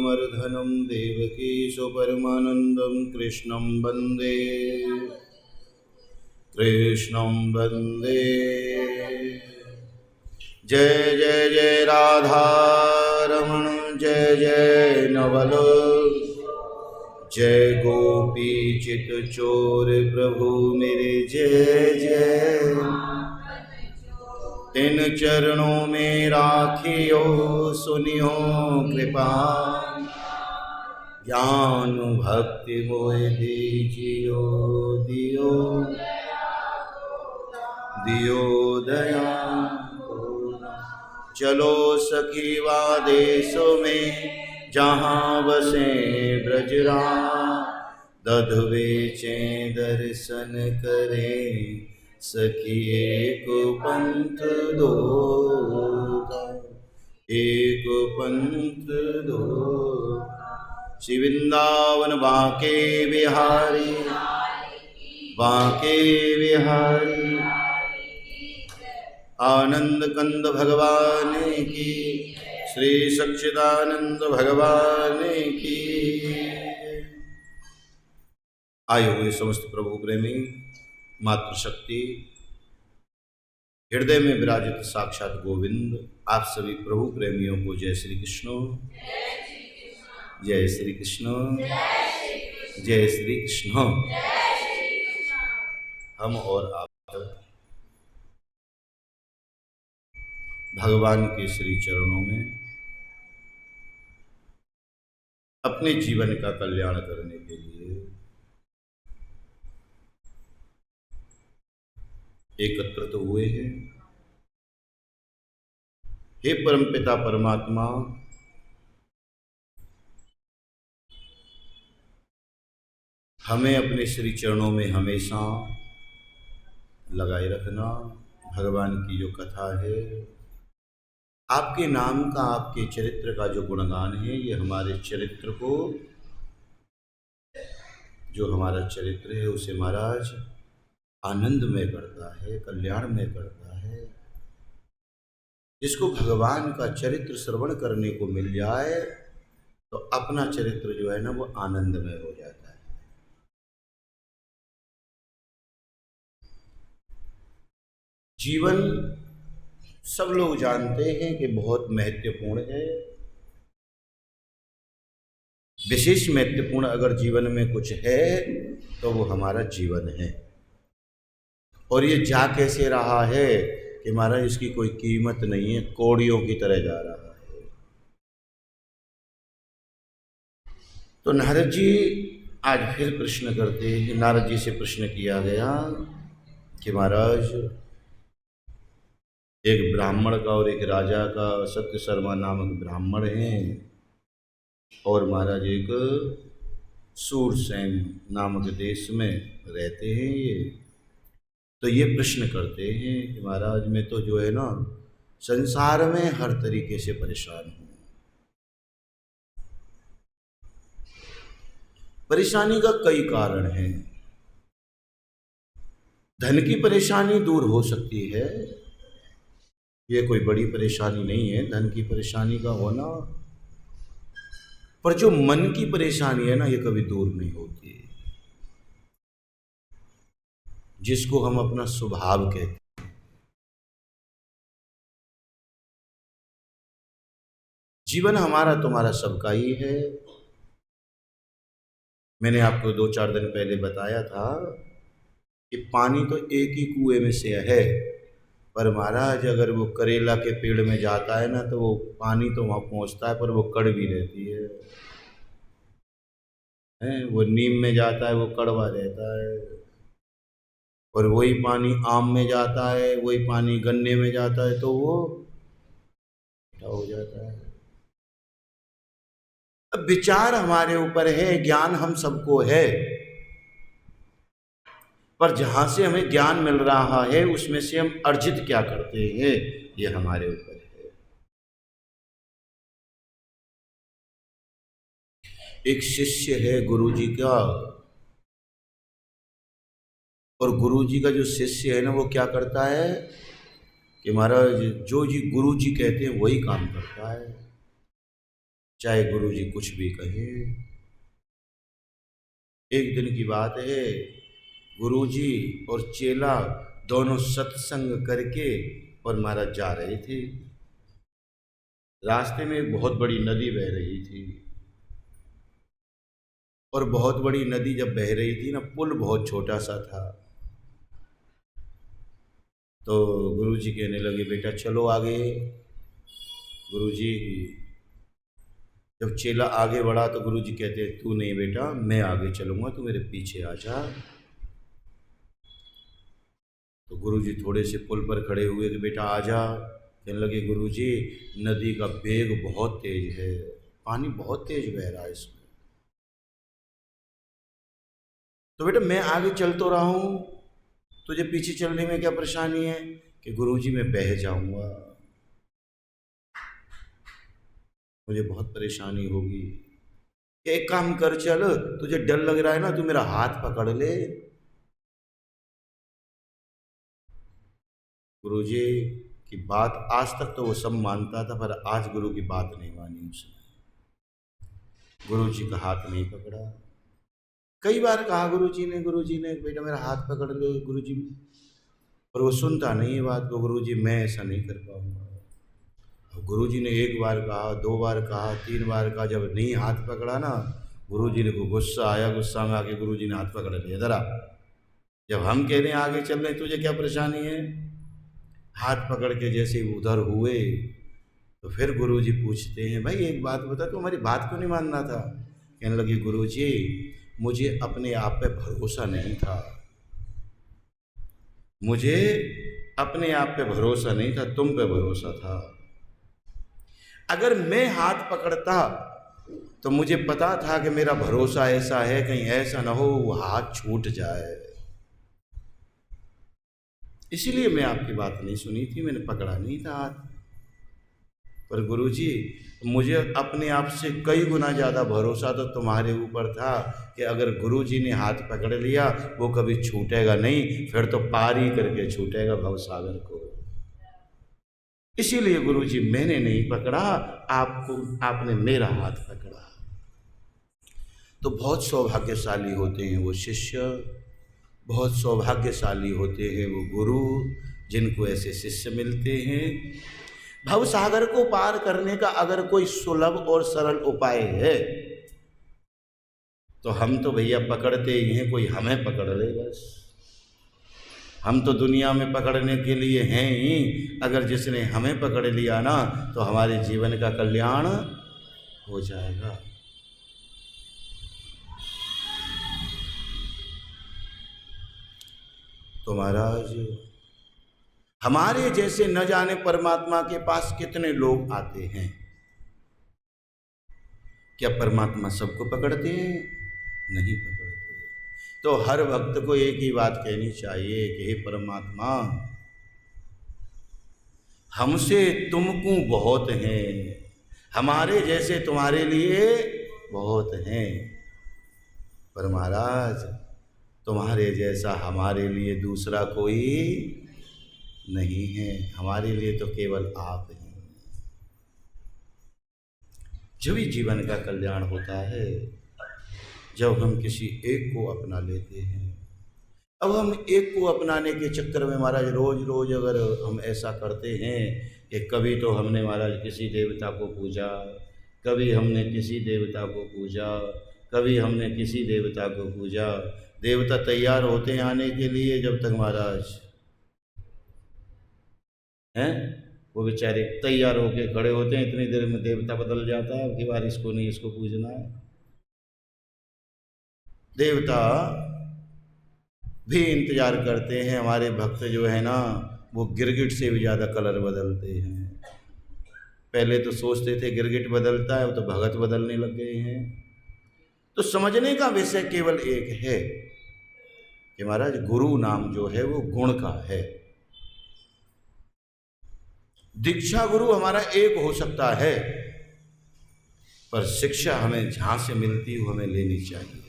गोपकुमारमर्दनं देवकी सुपरमानन्दं कृष्णं वन्दे। जय जय जय राधा रमण, जय जय नवल, जय गोपी चित चोर प्रभु मेरे जय जय। तिन चरणों में राखियो सुनियो कृपा, ज्ञान भक्ति मोहि दीजियो दियो दियो दया। चलो सखी वा देशों में जहाँ बसे ब्रजराज, दध बेचे दर्शन करें सखी एक पंथ दो, एक पंथ दो। श्री वृंदावन बांके बिहारी, बांके बिहारी, आनंद कंद भगवान की, श्री सच्चिदानंद भगवान की। आए हुए समस्त प्रभु प्रेमी मातृशक्ति, हृदय में विराजित साक्षात गोविंद, आप सभी प्रभु प्रेमियों को जय श्री कृष्ण, जय श्री कृष्ण, जय श्री कृष्ण। हम और आप भगवान के श्री चरणों में अपने जीवन का कल्याण करने के लिए एकत्रित हुए हैं। हे परमपिता परमात्मा, हमें अपने श्री चरणों में हमेशा लगाए रखना। भगवान की जो कथा है, आपके नाम का, आपके चरित्र का जो गुणगान है, ये हमारे चरित्र को, जो हमारा चरित्र है उसे महाराज आनंदमय करता है, कल्याणमय करता है। जिसको भगवान का चरित्र श्रवण करने को मिल जाए तो अपना चरित्र जो है ना वो आनंदमय हो जाता है। जीवन सब लोग जानते हैं कि बहुत महत्वपूर्ण है। विशेष महत्वपूर्ण अगर जीवन में कुछ है तो वो हमारा जीवन है। और ये जा कैसे रहा है कि महाराज इसकी कोई कीमत नहीं है, कौड़ियों की तरह जा रहा है। तो नारद जी आज फिर प्रश्न करते हैं। नारद जी से प्रश्न किया गया कि महाराज एक ब्राह्मण का और एक राजा का, सत्य शर्मा नामक ब्राह्मण हैं, और महाराज एक सूरसेन नामक देश में रहते हैं ये। तो ये प्रश्न करते हैं कि महाराज मैं तो जो है ना संसार में हर तरीके से परेशान हूँ। परेशानी का कई कारण हैं। धन की परेशानी दूर हो सकती है, ये कोई बड़ी परेशानी नहीं है धन की परेशानी का होना, पर जो मन की परेशानी है ना ये कभी दूर नहीं होती, जिसको हम अपना स्वभाव कहते हैं। जीवन हमारा तुम्हारा सबका ही है। मैंने आपको 2-4 दिन पहले बताया था कि पानी तो एक ही कुएं में से है, पर महाराज अगर वो करेला के पेड़ में जाता है ना तो वो पानी तो वहाँ पहुँचता है पर वो कड़वी रहती है। वो नीम में जाता है वो कड़वा रहता है, और वही पानी आम में जाता है, वही पानी गन्ने में जाता है तो वो मीठा हो जाता है। अब विचार हमारे ऊपर है, ज्ञान हम सबको है, पर जहां से हमें ज्ञान मिल रहा है उसमें से हम अर्जित क्या करते हैं ये हमारे ऊपर है। एक शिष्य है गुरुजी का, और गुरुजी का जो शिष्य है ना वो क्या करता है कि महाराज जो जी गुरुजी कहते हैं वही काम करता है। चाहे गुरु जी कुछ भी कहे। एक दिन की बात है, गुरु जी और चेला दोनों सत्संग करके और महाराज जा रहे थे। रास्ते में एक बहुत बड़ी नदी बह रही थी, और बहुत बड़ी नदी जब बह रही थी ना, पुल बहुत छोटा सा था। तो गुरु जी कहने लगे, बेटा चलो आगे। गुरु जी, जब चेला आगे बढ़ा तो गुरु जी कहते, तू नहीं बेटा, मैं आगे चलूंगा, तू मेरे पीछे आ जा। तो गुरु जी थोड़े से पुल पर खड़े हुए कि बेटा आ जा। कहने लगे, गुरु जी नदी का वेग बहुत तेज है, पानी बहुत तेज बह रहा है इसमें। तो बेटा मैं आगे चल तो रहा हूं, तुझे पीछे चलने में क्या परेशानी है? कि गुरु जी मैं बह जाऊंगा, मुझे बहुत परेशानी होगी। एक काम कर, चल, तुझे डर लग रहा है ना, तू मेरा हाथ पकड़ ले। गुरु जी की बात आज तक तो वो सब मानता था, पर आज गुरु की बात नहीं मानी उसने। गुरु जी का हाथ नहीं पकड़ा। कई बार कहा गुरु जी ने बेटा मेरा हाथ पकड़ ले गुरु जी, पर वो सुनता नहीं है बात को। गुरु जी मैं ऐसा नहीं कर पाऊंगा। गुरु जी ने एक बार कहा, दो बार कहा, तीन बार कहा, जब नहीं हाथ पकड़ा ना, गुरु जी ने को गुस्सा आया। गुस्सा में आके गुरु जी ने हाथ पकड़ लिया। जरा जब हम कह रहे हैं आगे चल रहे, तुझे क्या परेशानी है? हाथ पकड़ के जैसे उधर हुए तो फिर गुरु जी पूछते हैं, भाई एक बात बता, तू हमारी बात क्यों नहीं मानना था? कहने लगे, गुरु जी मुझे अपने आप पे भरोसा नहीं था, मुझे अपने आप पे भरोसा नहीं था, तुम पे भरोसा था। अगर मैं हाथ पकड़ता तो मुझे पता था कि मेरा भरोसा ऐसा है, कहीं ऐसा ना हो वो हाथ छूट जाए। इसीलिए मैं आपकी बात नहीं सुनी थी, मैंने पकड़ा नहीं था हाथ। पर गुरुजी मुझे अपने आप से कई गुना ज़्यादा भरोसा तो तुम्हारे ऊपर था कि अगर गुरुजी ने हाथ पकड़ लिया वो कभी छूटेगा नहीं, फिर तो पार ही करके छूटेगा भवसागर को। इसीलिए गुरुजी मैंने नहीं पकड़ा, आपने मेरा हाथ पकड़ा। तो बहुत सौभाग्यशाली होते हैं वो शिष्य, बहुत सौभाग्यशाली होते हैं वो गुरु जिनको ऐसे शिष्य मिलते हैं। भवसागर को पार करने का अगर कोई सुलभ और सरल उपाय है तो हम तो भैया पकड़ते ही हैं, कोई हमें पकड़ ले बस। हम तो दुनिया में पकड़ने के लिए हैं ही, अगर जिसने हमें पकड़ लिया ना तो हमारे जीवन का कल्याण हो जाएगा। तो महाराज हमारे जैसे न जाने परमात्मा के पास कितने लोग आते हैं। क्या परमात्मा सबको पकड़ते हैं? नहीं पकड़ते। तो हर भक्त को एक ही बात कहनी चाहिए कि हे परमात्मा, हमसे तुमको बहुत हैं, हमारे जैसे तुम्हारे लिए बहुत हैं, पर महाराज तुम्हारे जैसा हमारे लिए दूसरा कोई नहीं है, हमारे लिए तो केवल आप हैं। जब ही जीवन का कल्याण होता है जब हम किसी एक को अपना लेते हैं। अब हम एक को अपनाने के चक्कर में महाराज रोज रोज अगर हम ऐसा करते हैं कि कभी तो हमने महाराज किसी देवता को पूजा, कभी हमने किसी देवता को पूजा, कभी हमने किसी देवता को पूजा। देवता तैयार होते हैं आने के लिए, जब तक महाराज हैं वो बेचारे तैयार होके खड़े होते हैं, इतनी देर में देवता बदल जाता है कि बार इसको नहीं इसको पूजना है। देवता भी इंतजार करते हैं, हमारे भक्त जो है ना वो गिरगिट से भी ज़्यादा कलर बदलते हैं। पहले तो सोचते थे गिरगिट बदलता है, वो तो भगत बदलने लग गए हैं। तो समझने का विषय केवल एक है कि महाराज गुरु नाम जो है वो गुण का है। दीक्षा गुरु हमारा एक हो सकता है, पर शिक्षा हमें जहां से मिलती हो हमें लेनी चाहिए।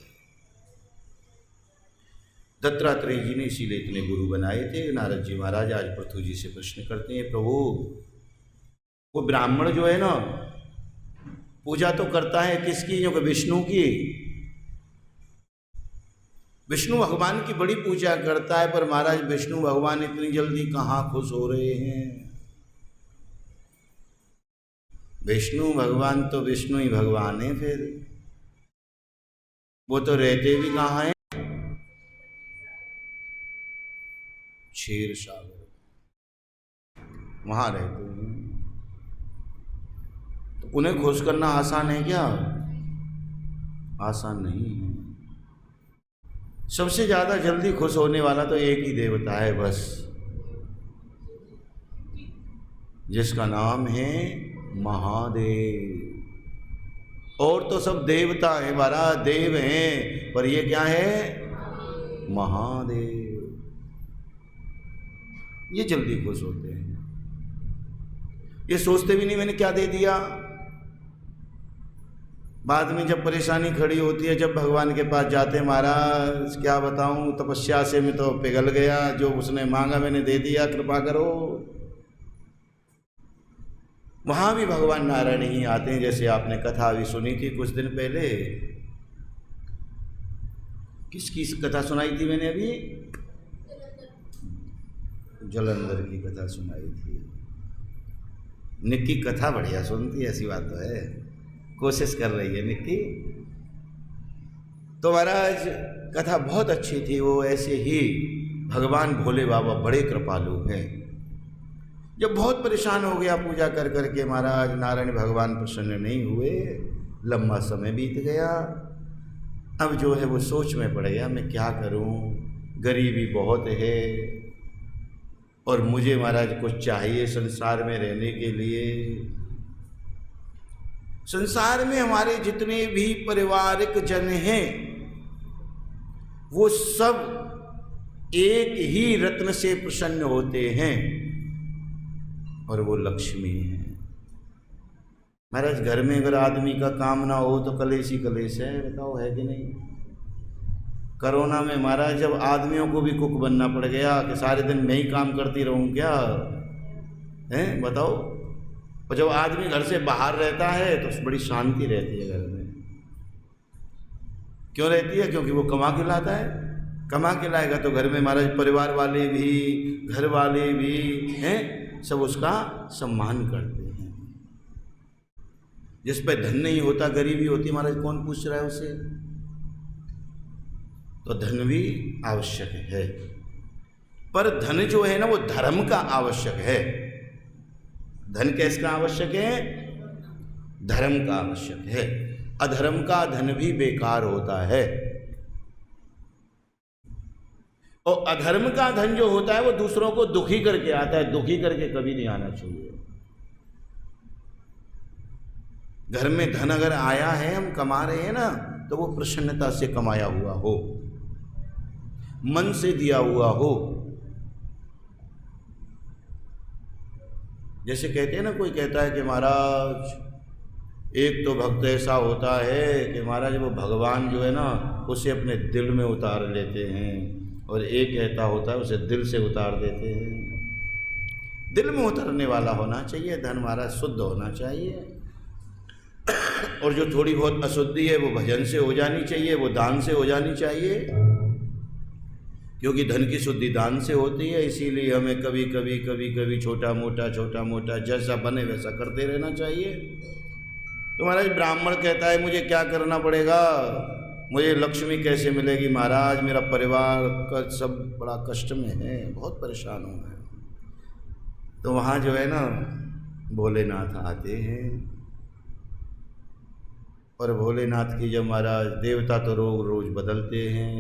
दत्तात्रेय जी ने इसीलिए इतने गुरु बनाए थे। नारद जी महाराज आज पृथु जी से प्रश्न करते हैं, प्रभु वो ब्राह्मण जो है ना पूजा तो करता है किसकी? जो कि विष्णु की। विष्णु भगवान की बड़ी पूजा करता है, पर महाराज विष्णु भगवान इतनी जल्दी कहाँ खुश हो रहे हैं। विष्णु भगवान तो विष्णु ही भगवान है, फिर वो तो रहते भी कहाँ हैं? क्षीर सागर, वहां रहते हैं। तो उन्हें खुश करना आसान है क्या? आसान नहीं है। सबसे ज्यादा जल्दी खुश होने वाला तो एक ही देवता है बस, जिसका नाम है महादेव। और तो सब देवता है, महाराज देव हैं, पर ये क्या है? महादेव। ये जल्दी खुश होते हैं, ये सोचते भी नहीं मैंने क्या दे दिया। बाद में जब परेशानी खड़ी होती है, जब भगवान के पास जाते हैं, महाराज क्या बताऊं, तपस्या से मैं तो पिघल गया, जो उसने मांगा मैंने दे दिया, कृपा करो। वहां भी भगवान नारायण ही आते हैं। जैसे आपने कथा भी सुनी थी कुछ दिन पहले। किसकी कथा सुनाई थी मैंने अभी? जलंधर की कथा सुनाई थी। निक्की कथा बढ़िया सुनती है, ऐसी बात तो है, कोशिश कर रही है निक्की। तो महाराज कथा बहुत अच्छी थी। वो ऐसे ही भगवान भोले बाबा बड़े कृपालु हैं। जब बहुत परेशान हो गया पूजा कर करके, महाराज नारायण भगवान प्रसन्न नहीं हुए, लंबा समय बीत गया। अब जो है वो सोच में पड़ गया, मैं क्या करूं, गरीबी बहुत है और मुझे महाराज कुछ चाहिए संसार में रहने के लिए। संसार में हमारे जितने भी पारिवारिक जन हैं वो सब एक ही रत्न से प्रसन्न होते हैं, और वो लक्ष्मी है। महाराज घर में अगर आदमी का काम ना हो तो कलेश ही कलेश है, बताओ है कि नहीं? कोरोना में महाराज जब आदमियों को भी कुक बनना पड़ गया कि सारे दिन मैं ही काम करती रहूं क्या है, बताओ। और जब आदमी घर से बाहर रहता है तो बड़ी शांति रहती है घर में। क्यों रहती है? क्योंकि वो कमा के लाता है। कमा के लाएगा तो घर में महाराज परिवार वाले भी, घर वाले भी हैं, सब उसका सम्मान करते हैं। जिस पे धन नहीं होता, गरीबी होती, महाराज कौन पूछ रहा है उसे? तो धन भी आवश्यक है, पर धन जो है ना वो धर्म का आवश्यक है। धन किसका आवश्यक है? धर्म का आवश्यक है। अधर्म का धन भी बेकार होता है, और अधर्म का धन जो होता है वो दूसरों को दुखी करके आता है, दुखी करके कभी नहीं आना चाहिए। घर में धन अगर आया है, हम कमा रहे हैं ना, तो वो प्रसन्नता से कमाया हुआ हो, मन से दिया हुआ हो। जैसे कहते हैं ना, कोई कहता है कि महाराज एक तो भक्त ऐसा होता है कि महाराज वो भगवान जो है ना उसे अपने दिल में उतार लेते हैं, और एक ऐसा होता है उसे दिल से उतार देते हैं। दिल में उतरने वाला होना चाहिए धन, महाराज शुद्ध होना चाहिए। और जो थोड़ी बहुत अशुद्धि है वो भजन से हो जानी चाहिए, वो दान से हो जानी चाहिए, क्योंकि धन की शुद्धि दान से होती है। इसीलिए हमें कभी कभी छोटा मोटा जैसा बने वैसा करते रहना चाहिए। तो महाराज ब्राह्मण कहता है मुझे क्या करना पड़ेगा, मुझे लक्ष्मी कैसे मिलेगी? महाराज मेरा परिवार का सब बड़ा कष्ट में है, बहुत परेशान हूँ मैं। तो वहाँ जो है ना भोलेनाथ आते हैं, और भोलेनाथ की जब महाराज देवता तो रोज बदलते हैं,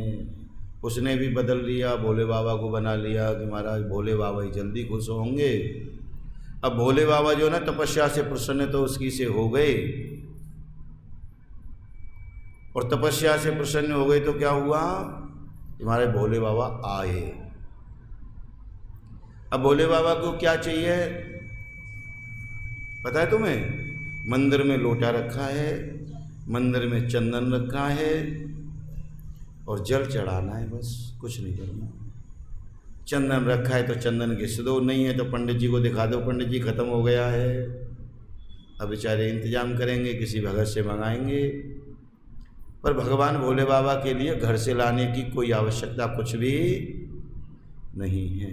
उसने भी बदल लिया, भोले बाबा को बना लिया कि महाराज भोले बाबा ही जल्दी खुश होंगे। अब भोले बाबा जो ना तपस्या से प्रसन्न तो उसकी से हो गए, और तपस्या से प्रसन्न हो गए तो क्या हुआ, हमारे भोले बाबा आए। अब भोले बाबा को क्या चाहिए पता है तुम्हें? मंदिर में लोटा रखा है, मंदिर में चंदन रखा है, और जल चढ़ाना है, बस कुछ नहीं करना। चंदन रखा है तो चंदन घिस दो, नहीं है तो पंडित जी को दिखा दो, पंडित जी खत्म हो गया है। अब बेचारे इंतजाम करेंगे, किसी भगत से मंगाएंगे। पर भगवान भोले बाबा के लिए घर से लाने की कोई आवश्यकता कुछ भी नहीं है,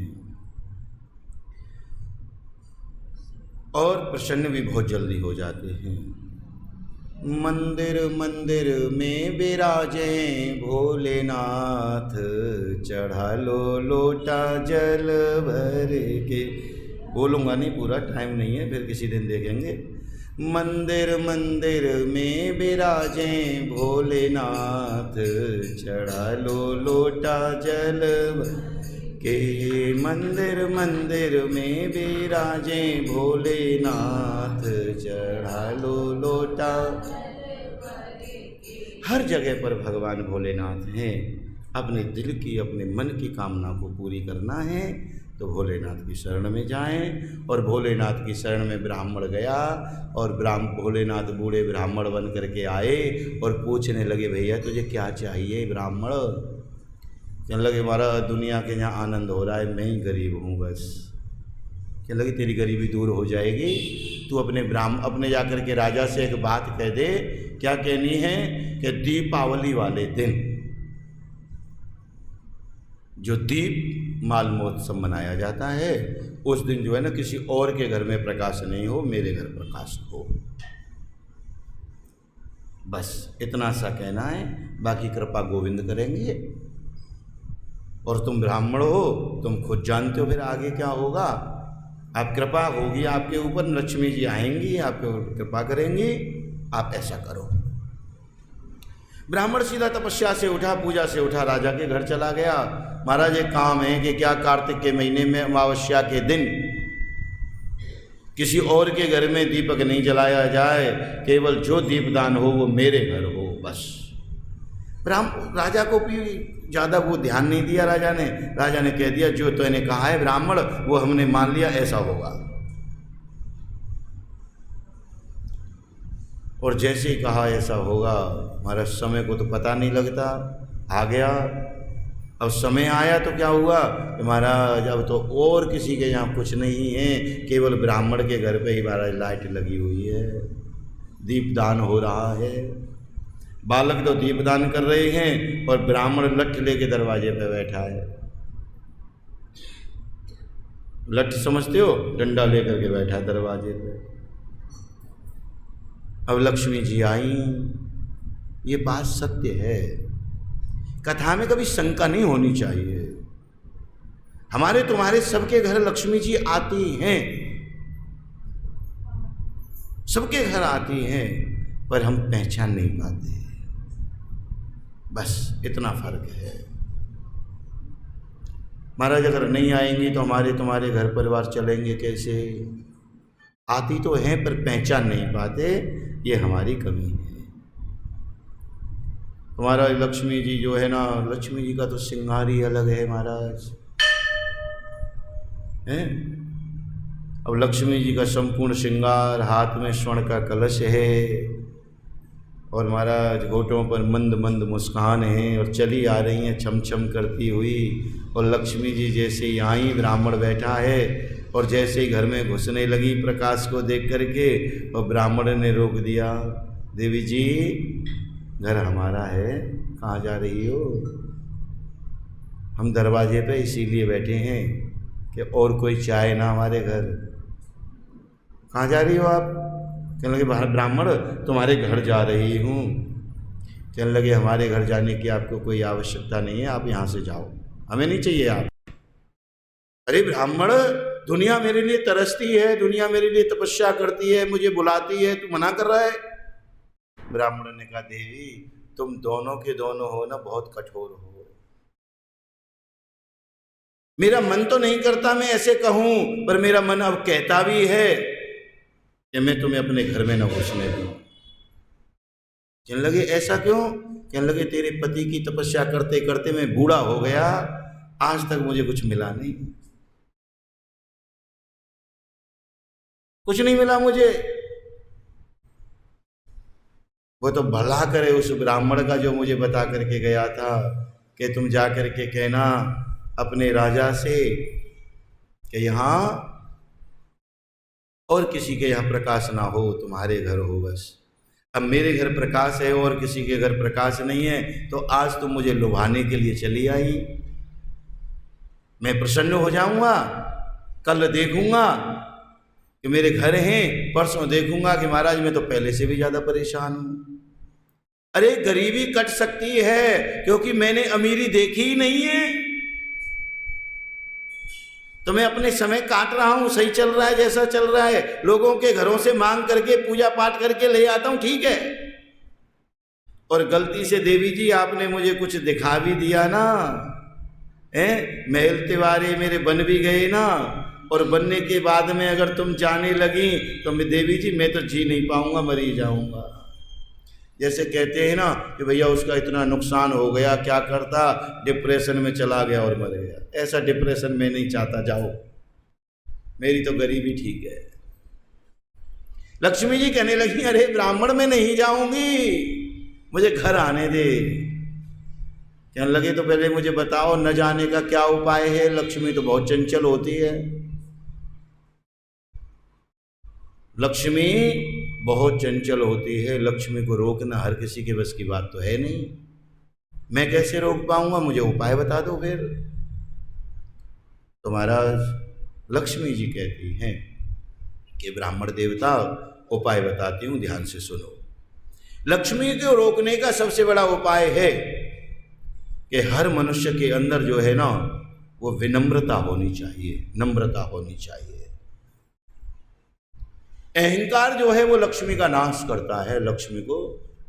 और प्रसन्न भी बहुत जल्दी हो जाते हैं। मंदिर मंदिर में विराजे भोलेनाथ, चढ़ा लो लोटा जल भर के। बोलूँगा नहीं, पूरा टाइम नहीं है, फिर किसी दिन देखेंगे। मंदिर मंदिर में विराजे भोलेनाथ, चढ़ा लो लोटा जल के। मंदिर मंदिर में विराजे भोलेनाथ, चढ़ा लो लोटा। हर जगह पर भगवान भोलेनाथ हैं। अपने दिल की, अपने मन की कामना को पूरी करना है तो भोलेनाथ की शरण में जाएं। और भोलेनाथ की शरण में ब्राह्मण गया, और भोलेनाथ बूढ़े ब्राह्मण बन करके आए और पूछने लगे, भैया तुझे क्या चाहिए? ब्राह्मण कहने लगे, हमारा दुनिया के यहाँ आनंद हो रहा है, मैं ही गरीब हूँ बस। कहने लगे, तेरी गरीबी दूर हो जाएगी, तू अपने जाकर के राजा से एक बात कह दे। क्या कहनी है? कि दीपावली वाले दिन, जो दीप माल महोत्सव मनाया जाता है, उस दिन जो है ना, किसी और के घर में प्रकाश नहीं हो, मेरे घर प्रकाश हो। बस इतना सा कहना है, बाकी कृपा गोविंद करेंगे। और तुम ब्राह्मण हो, तुम खुद जानते हो फिर आगे क्या होगा। आप कृपा होगी आपके ऊपर, लक्ष्मी जी आएंगी, आपके ऊपर कृपा करेंगी, आप ऐसा करो। ब्राह्मण सीधा तपस्या से उठा, पूजा से उठा, राजा के घर चला गया। महाराज एक काम है कि क्या कार्तिक के महीने में अमावस्या के दिन किसी और के घर में दीपक नहीं जलाया जाए, केवल जो दीपदान हो वो मेरे घर हो बस। राजा को भी ज़्यादा वो ध्यान नहीं दिया राजा ने कह दिया, जो तूने कहा है ब्राह्मण वो हमने मान लिया, ऐसा होगा। और जैसे ही कहा ऐसा होगा, हमारा समय को तो पता नहीं लगता, आ गया। अब समय आया तो क्या हुआ कि महाराज अब तो और किसी के यहाँ कुछ नहीं है, केवल ब्राह्मण के घर पे ही महाराज लाइट लगी हुई है, दीपदान हो रहा है। बालक तो दीपदान कर रहे हैं और ब्राह्मण लठ लेके दरवाजे पे बैठा है। लठ समझते हो? डंडा लेकर के बैठा है दरवाजे पे। अब लक्ष्मी जी आई। ये बात सत्य है, कथा में कभी शंका नहीं होनी चाहिए। हमारे तुम्हारे सबके घर लक्ष्मी जी आती हैं, सबके घर आती हैं, पर हम पहचान नहीं पाते, बस इतना फर्क है। महाराज अगर नहीं आएंगी तो हमारे तुम्हारे घर परिवार चलेंगे कैसे? आती तो हैं पर पहचान नहीं पाते, ये हमारी कमी है। हमारा लक्ष्मी जी जो है ना, लक्ष्मी जी का तो श्रृंगार ही अलग है महाराज, हैं? अब लक्ष्मी जी का संपूर्ण श्रृंगार, हाथ में स्वर्ण का कलश है और महाराज होठों पर मंद मंद मुस्कान है और चली आ रही हैं छम छम करती हुई। और लक्ष्मी जी जैसे ही आई, ब्राह्मण बैठा है और जैसे ही घर में घुसने लगी प्रकाश को देख करके, और ब्राह्मण ने रोक दिया, देवी जी घर हमारा है, कहाँ जा रही हो? हम दरवाजे पे इसीलिए बैठे हैं कि और कोई चाहे ना हमारे घर। कहाँ जा रही हो आप? कहने लगे ब्राह्मण तुम्हारे घर जा रही हूँ। कहने लगे हमारे घर जाने की आपको कोई आवश्यकता नहीं है, आप यहाँ से जाओ, हमें नहीं चाहिए आप। अरे ब्राह्मण, दुनिया मेरे लिए तरसती है, दुनिया मेरे लिए तपस्या करती है, मुझे बुलाती है, तू मना कर रहा है? ब्राह्मण ने कहा, देवी तुम दोनों के दोनों हो ना बहुत कठोर हो। मेरा मन तो नहीं करता मैं ऐसे कहूं, पर मेरा मन अब कहता भी है कि मैं तुम्हें अपने घर में न घुसने दूं। कहने लगे ऐसा क्यों? कहने लगे तेरे पति की तपस्या करते करते मैं बूढ़ा हो गया, आज तक मुझे कुछ मिला नहीं, कुछ नहीं मिला मुझे। वो तो भला करे उस ब्राह्मण का जो मुझे बता करके गया था कि तुम जा करके कहना अपने राजा से कि यहाँ और किसी के यहाँ प्रकाश ना हो, तुम्हारे घर हो बस। अब मेरे घर प्रकाश है और किसी के घर प्रकाश नहीं है, तो आज तुम मुझे लुभाने के लिए चली आई। मैं प्रसन्न हो जाऊंगा, कल देखूंगा कि मेरे घर हैं, परसों देखूंगा कि महाराज मैं तो पहले से भी ज्यादा परेशान हूं। अरे गरीबी कट सकती है, क्योंकि मैंने अमीरी देखी ही नहीं है। तो मैं अपने समय काट रहा हूं, सही चल रहा है जैसा चल रहा है, लोगों के घरों से मांग करके पूजा पाठ करके ले आता हूं, ठीक है। और गलती से देवी जी आपने मुझे कुछ दिखा भी दिया ना, महल तिवारे मेरे बन भी गए ना, और बनने के बाद में अगर तुम जाने लगी तो मैं देवी जी मैं तो जी नहीं पाऊंगा, मर ही जाऊंगा। जैसे कहते हैं ना कि भैया उसका इतना नुकसान हो गया, क्या करता, डिप्रेशन में चला गया और मर गया। ऐसा डिप्रेशन मैं नहीं चाहता, जाओ, मेरी तो गरीबी ठीक है। लक्ष्मी जी कहने लगी अरे ब्राह्मण में नहीं जाऊंगी, मुझे घर आने दे। कहने लगे तो पहले मुझे बताओ न जाने का क्या उपाय है। लक्ष्मी तो बहुत चंचल होती है, लक्ष्मी बहुत चंचल होती है। लक्ष्मी को रोकना हर किसी के बस की बात तो है नहीं। मैं कैसे रोक पाऊंगा, मुझे उपाय बता दो फिर। तो महाराज लक्ष्मी जी कहती हैं कि ब्राह्मण देवता उपाय बताती हूं, ध्यान से सुनो। लक्ष्मी को रोकने का सबसे बड़ा उपाय है कि हर मनुष्य के अंदर जो है ना वो विनम्रता होनी चाहिए, नम्रता होनी चाहिए। अहंकार जो है वो लक्ष्मी का नाश करता है, लक्ष्मी को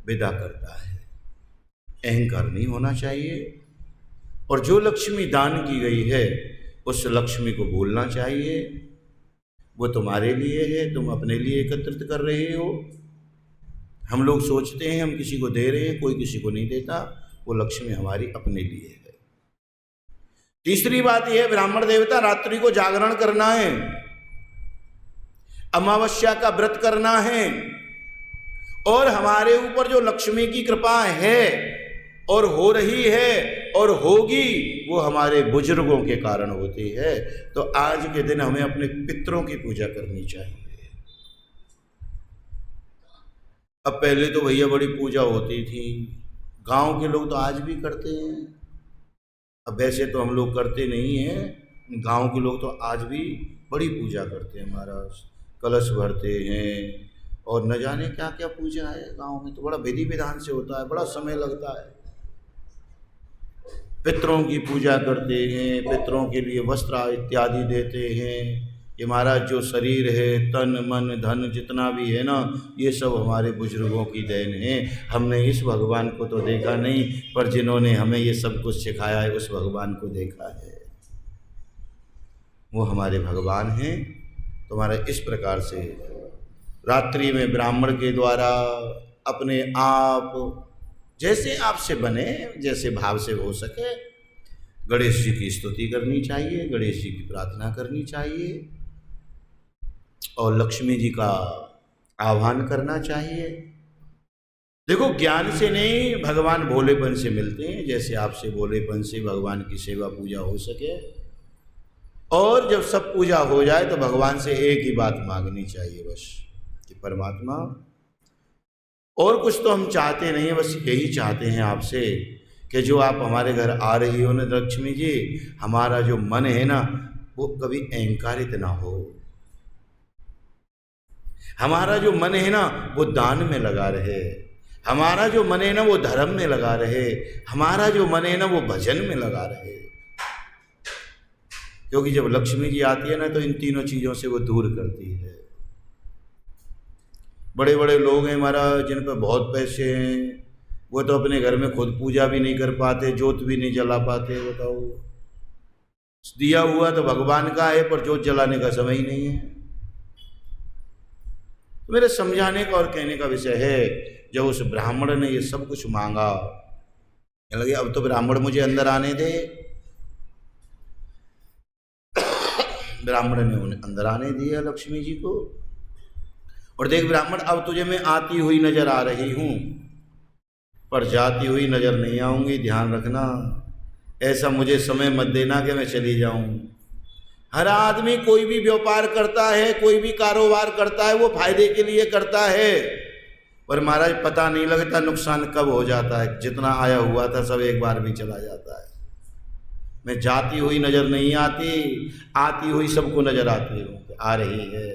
विदा करता है। अहंकार नहीं होना चाहिए। और जो लक्ष्मी दान की गई है उस लक्ष्मी को भूलना चाहिए। वो तुम्हारे लिए है, तुम अपने लिए एकत्रित कर रहे हो। हम लोग सोचते हैं हम किसी को दे रहे हैं, कोई किसी को नहीं देता। वो लक्ष्मी हमारी अपने लिए है। तीसरी बात यह है, ब्राह्मण देवता रात्रि को जागरण करना है, अमावस्या का व्रत करना है। और हमारे ऊपर जो लक्ष्मी की कृपा है और हो रही है और होगी, वो हमारे बुजुर्गों के कारण होती है। तो आज के दिन हमें अपने पितरों की पूजा करनी चाहिए। अब पहले तो भैया बड़ी पूजा होती थी, गांव के लोग तो आज भी करते हैं। अब वैसे तो हम लोग करते नहीं हैं, गांव के लोग तो आज भी बड़ी पूजा करते हैं महाराज, कलश भरते हैं और न जाने क्या क्या पूजा है गांव में। तो बड़ा विधि विधान से होता है, बड़ा समय लगता है। पितरों की पूजा करते हैं, पितरों के लिए वस्त्र इत्यादि देते हैं कि महाराज जो शरीर है, तन मन धन जितना भी है ना, ये सब हमारे बुजुर्गों की देन है। हमने इस भगवान को तो देखा नहीं, पर जिन्होंने हमें ये सब कुछ सिखाया है उस भगवान को देखा है, वो हमारे भगवान हैं। तुम्हारा इस प्रकार से रात्रि में ब्राह्मण के द्वारा अपने आप जैसे आपसे बने, जैसे भाव से हो सके, गणेश जी की स्तुति करनी चाहिए, गणेश जी की प्रार्थना करनी चाहिए और लक्ष्मी जी का आह्वान करना चाहिए। देखो ज्ञान से नहीं, भगवान भोलेपन से मिलते हैं। जैसे आपसे भोलेपन से भगवान की सेवा पूजा हो सके, और जब सब पूजा हो जाए तो भगवान से एक ही बात मांगनी चाहिए बस, कि परमात्मा और कुछ तो हम चाहते नहीं है, बस यही चाहते हैं आपसे कि जो आप हमारे घर आ रही हो ना लक्ष्मी जी, हमारा जो मन है ना वो कभी अहंकारित ना हो। हमारा जो मन है ना वो दान में लगा रहे, हमारा जो मन है ना वो धर्म में लगा रहे, हमारा जो मन है ना वो भजन में लगा रहे। क्योंकि जब लक्ष्मी जी आती है ना तो इन तीनों चीज़ों से वो दूर करती है। बड़े बड़े लोग हैं महाराज जिन पर बहुत पैसे हैं, वो तो अपने घर में खुद पूजा भी नहीं कर पाते, जोत भी नहीं जला पाते। बताओ, दिया हुआ तो भगवान का है पर जोत जलाने का समय ही नहीं है। तो मेरे समझाने का और कहने का विषय है, जब उस ब्राह्मण ने ये सब कुछ मांगा, लगे अब तो ब्राह्मण मुझे अंदर आने दे। ब्राह्मण ने उन्हें अंदर आने दिया लक्ष्मी जी को, और देख ब्राह्मण अब तुझे मैं आती हुई नजर आ रही हूं, पर जाती हुई नजर नहीं आऊंगी, ध्यान रखना। ऐसा मुझे समय मत देना कि मैं चली जाऊं। हर आदमी कोई भी व्यापार करता है, कोई भी कारोबार करता है, वो फायदे के लिए करता है, पर महाराज पता नहीं लगता नुकसान कब हो जाता है। जितना आया हुआ था सब एक बार भी चला जाता है। मैं जाती हुई नजर नहीं आती, आती हुई सबको नजर आती हूँ, आ रही है।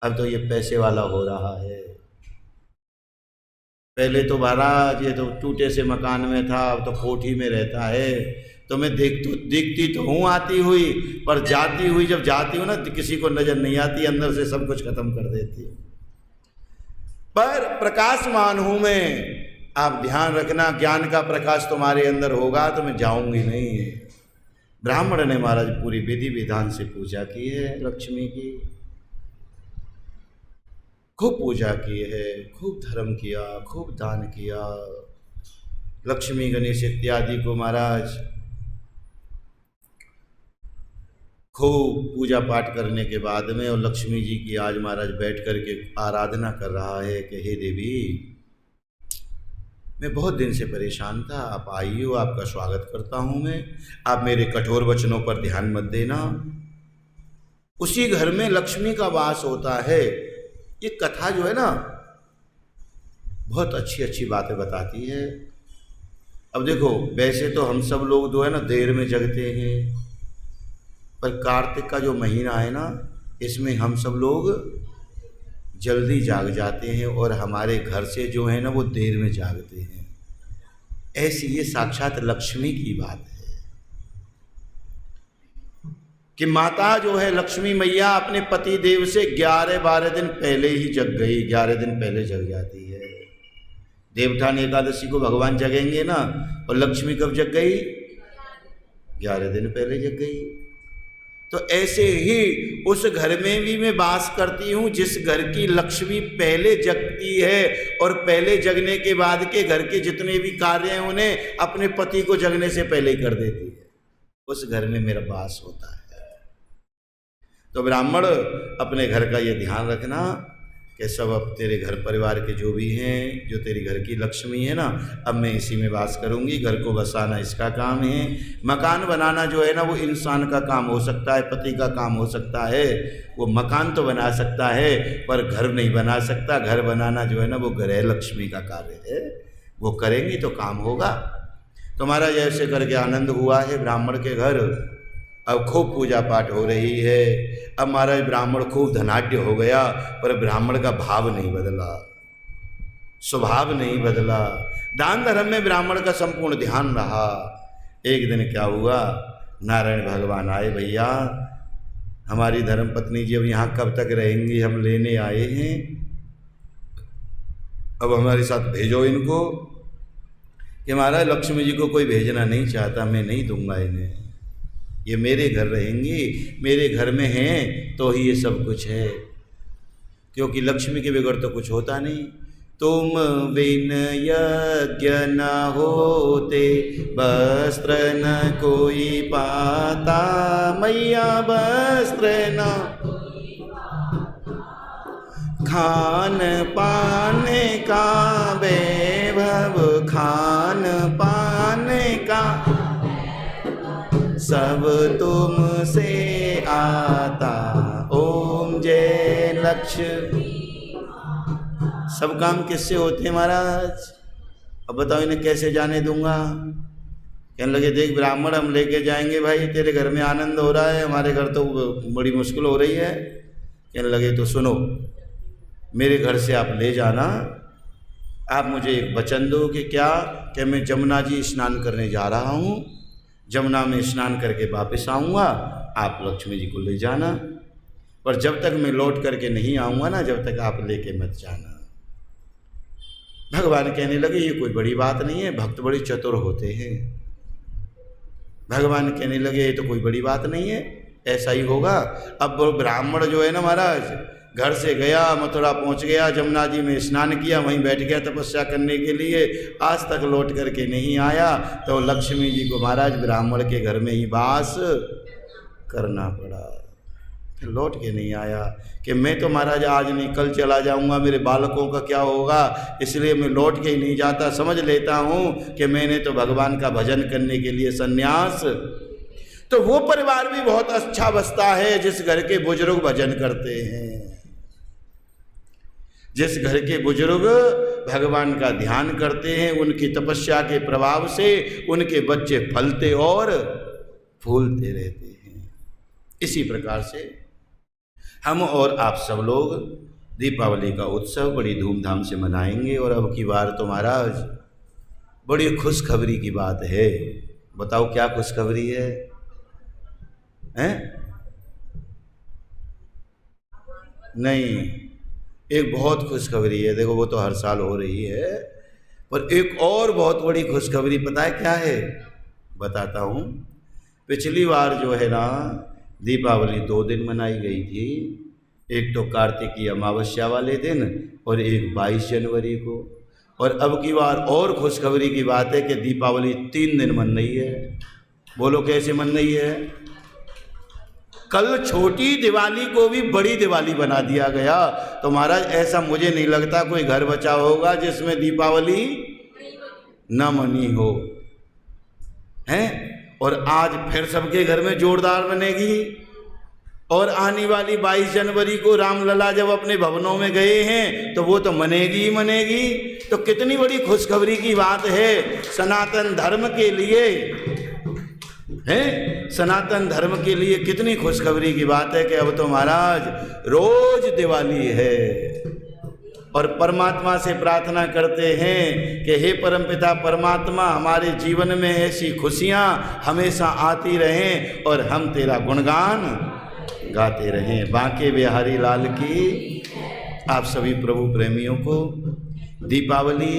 अब तो ये पैसे वाला हो रहा है। पहले तो महाराज ये तो टूटे से मकान में था, अब तो कोठी में रहता है। तो मैं दिखती तो हूँ आती हुई, पर जाती हुई जब जाती हूँ ना किसी को नजर नहीं आती, अंदर से सब कुछ खत्म कर देती हूँ। पर प्रकाशमान हूं मैं। आप ध्यान रखना, ज्ञान का प्रकाश तुम्हारे अंदर होगा तो मैं जाऊंगी नहीं। ब्राह्मण ने महाराज पूरी विधि विधान से पूजा की है लक्ष्मी की, खूब पूजा की है, खूब धर्म किया, खूब दान किया। लक्ष्मी गणेश इत्यादि को महाराज खूब पूजा पाठ करने के बाद में, और लक्ष्मी जी की आज महाराज बैठ करके आराधना कर रहा है कि हे देवी, मैं बहुत दिन से परेशान था, आप आई हो, आपका स्वागत करता हूँ मैं। आप मेरे कठोर वचनों पर ध्यान मत देना। उसी घर में लक्ष्मी का वास होता है। ये कथा जो है ना बहुत अच्छी अच्छी बातें बताती है। अब देखो, वैसे तो हम सब लोग जो है ना देर में जगते हैं, पर कार्तिक का जो महीना है ना, इसमें हम सब लोग जल्दी जाग जाते हैं और हमारे घर से जो है ना वो देर में जागते हैं। ऐसी ये साक्षात लक्ष्मी की बात है कि माता जो है लक्ष्मी मैया अपने पति देव से 11-12 दिन पहले ही जग गई, 11 दिन पहले जग जाती है। देवठान एकादशी को भगवान जगेंगे ना, और लक्ष्मी कब जग गई? 11 दिन पहले जग गई। तो ऐसे ही उस घर में भी मैं वास करती हूँ जिस घर की लक्ष्मी पहले जगती है, और पहले जगने के बाद के घर के जितने भी कार्य हैं उन्हें अपने पति को जगने से पहले ही कर देती है। उस घर में मेरा वास होता है। तो ब्राह्मण अपने घर का ये ध्यान रखना कि सब अब तेरे घर परिवार के जो भी हैं, जो तेरी घर की लक्ष्मी है ना, अब मैं इसी में वास करूंगी। घर को बसाना इसका काम है। मकान बनाना जो है ना वो इंसान का काम हो सकता है, पति का काम हो सकता है। वो मकान तो बना सकता है पर घर नहीं बना सकता। घर बनाना जो है ना वो गृह लक्ष्मी का कार्य है, वो करेंगी तो काम होगा। तुम्हारा जैसे करके आनंद हुआ है ब्राह्मण के घर। अब खूब पूजा पाठ हो रही है। अब महाराज ब्राह्मण खूब धनाढ्य हो गया, पर ब्राह्मण का भाव नहीं बदला, स्वभाव नहीं बदला। दान धर्म में ब्राह्मण का संपूर्ण ध्यान रहा। एक दिन क्या हुआ, नारायण भगवान आए, भैया हमारी धर्म पत्नी जी अब यहाँ कब तक रहेंगी, हम लेने आए हैं, अब हमारे साथ भेजो इनको। कि महाराज लक्ष्मी जी को कोई भेजना नहीं चाहता, मैं नहीं दूंगा इन्हें, ये मेरे घर रहेंगी, मेरे घर में हैं तो ही ये सब कुछ है, क्योंकि लक्ष्मी के बगैर तो कुछ होता नहीं। तुम बिन यज्ञ न होते, वस्त्र न कोई पाता, मैया वस्त्र न खान पान का वैभव, खान पान का सब तुमसे आता। ओम जय लक्ष्मी। सब काम किससे होते हैं महाराज? अब बताओ इन्हें कैसे जाने दूंगा? कहने लगे देख ब्राह्मण, हम लेके जाएंगे भाई, तेरे घर में आनंद हो रहा है, हमारे घर तो बड़ी मुश्किल हो रही है। कहने लगे तो सुनो, मेरे घर से आप ले जाना, आप मुझे एक वचन दो कि क्या, कि मैं जमुना जी स्नान करने जा रहा हूँ, जमुना में स्नान करके वापस आऊँगा, आप लक्ष्मी जी को ले जाना, पर जब तक मैं लौट करके नहीं आऊँगा ना, जब तक आप लेके मत जाना। भगवान कहने लगे ये कोई बड़ी बात नहीं है, भक्त बड़े चतुर होते हैं। भगवान कहने लगे ये तो कोई बड़ी बात नहीं है, ऐसा ही होगा। अब वो ब्राह्मण जो है ना महाराज, घर से गया, मथुरा पहुंच गया, जमुना जी में स्नान किया, वहीं बैठ गया तपस्या करने के लिए, आज तक लौट करके नहीं आया। तो लक्ष्मी जी को महाराज ब्राह्मण के घर में ही वास करना पड़ा, फिर लौट के नहीं आया। कि मैं तो महाराज आज नहीं कल चला जाऊंगा, मेरे बालकों का क्या होगा, इसलिए मैं लौट के ही नहीं जाता। समझ लेता हूँ कि मैंने तो भगवान का भजन करने के लिए संन्यास तो वो परिवार भी बहुत अच्छा बसता है जिस घर के बुजुर्ग भजन करते हैं, जिस घर के बुजुर्ग भगवान का ध्यान करते हैं, उनकी तपस्या के प्रभाव से उनके बच्चे फलते और फूलते रहते हैं। इसी प्रकार से हम और आप सब लोग दीपावली का उत्सव बड़ी धूमधाम से मनाएंगे। और अब की बार तो महाराज बड़ी खुशखबरी की बात है। बताओ क्या खुशखबरी है? हैं? नहीं, एक बहुत खुशखबरी है। देखो वो तो हर साल हो रही है, पर एक और बहुत बड़ी खुशखबरी पता है क्या है? बताता हूँ। पिछली बार जो है ना दीपावली 2 दिन मनाई गई थी। एक तो कार्तिकी अमावस्या वाले दिन और एक 22 जनवरी को। और अब की बार और खुशखबरी की बात है कि दीपावली 3 दिन मन रही है। बोलो कैसे मन रही है? कल छोटी दिवाली को भी बड़ी दिवाली बना दिया गया। तो महाराज ऐसा मुझे नहीं लगता कोई घर बचा होगा जिसमें दीपावली न मनी हो, हैं? और आज फिर सबके घर में जोरदार बनेगी। और आने वाली 22 जनवरी को रामलला जब अपने भवनों में गए हैं तो वो तो मनेगी ही मनेगी। तो कितनी बड़ी खुशखबरी की बात है सनातन धर्म के लिए, हैं? सनातन धर्म के लिए कितनी खुशखबरी की बात है कि अब तो महाराज रोज दिवाली है। और परमात्मा से प्रार्थना करते हैं कि हे परमपिता परमात्मा, हमारे जीवन में ऐसी खुशियां हमेशा आती रहें और हम तेरा गुणगान गाते रहें। बांके बिहारी लाल की। आप सभी प्रभु प्रेमियों को दीपावली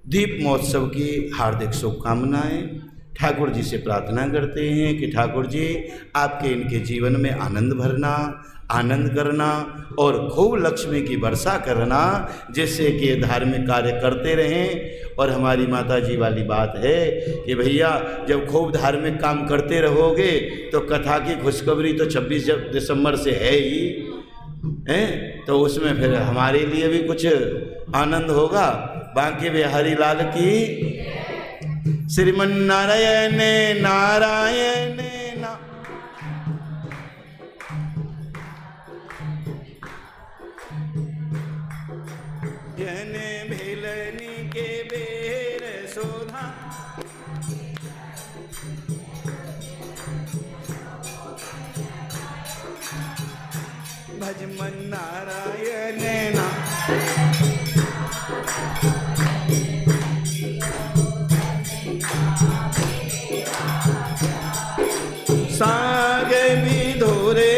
दीप महोत्सव की हार्दिक शुभकामनाएं। ठाकुर जी से प्रार्थना करते हैं कि ठाकुर जी आपके इनके जीवन में आनंद भरना, आनंद करना और खूब लक्ष्मी की वर्षा करना, जिससे कि ये धार्मिक कार्य करते रहें। और हमारी माता जी वाली बात है कि भैया जब खूब धार्मिक काम करते रहोगे तो कथा की खुशखबरी तो 26 दिसंबर से है ही, हैं? तो उसमें फिर हमारे लिए भी कुछ आनंद होगा। बांके बिहारी लाल की। श्रीमन नारायण नारायण ना। जने भेलनी के बेर सोधा, भजमन नारायण ना। साग भी धोरे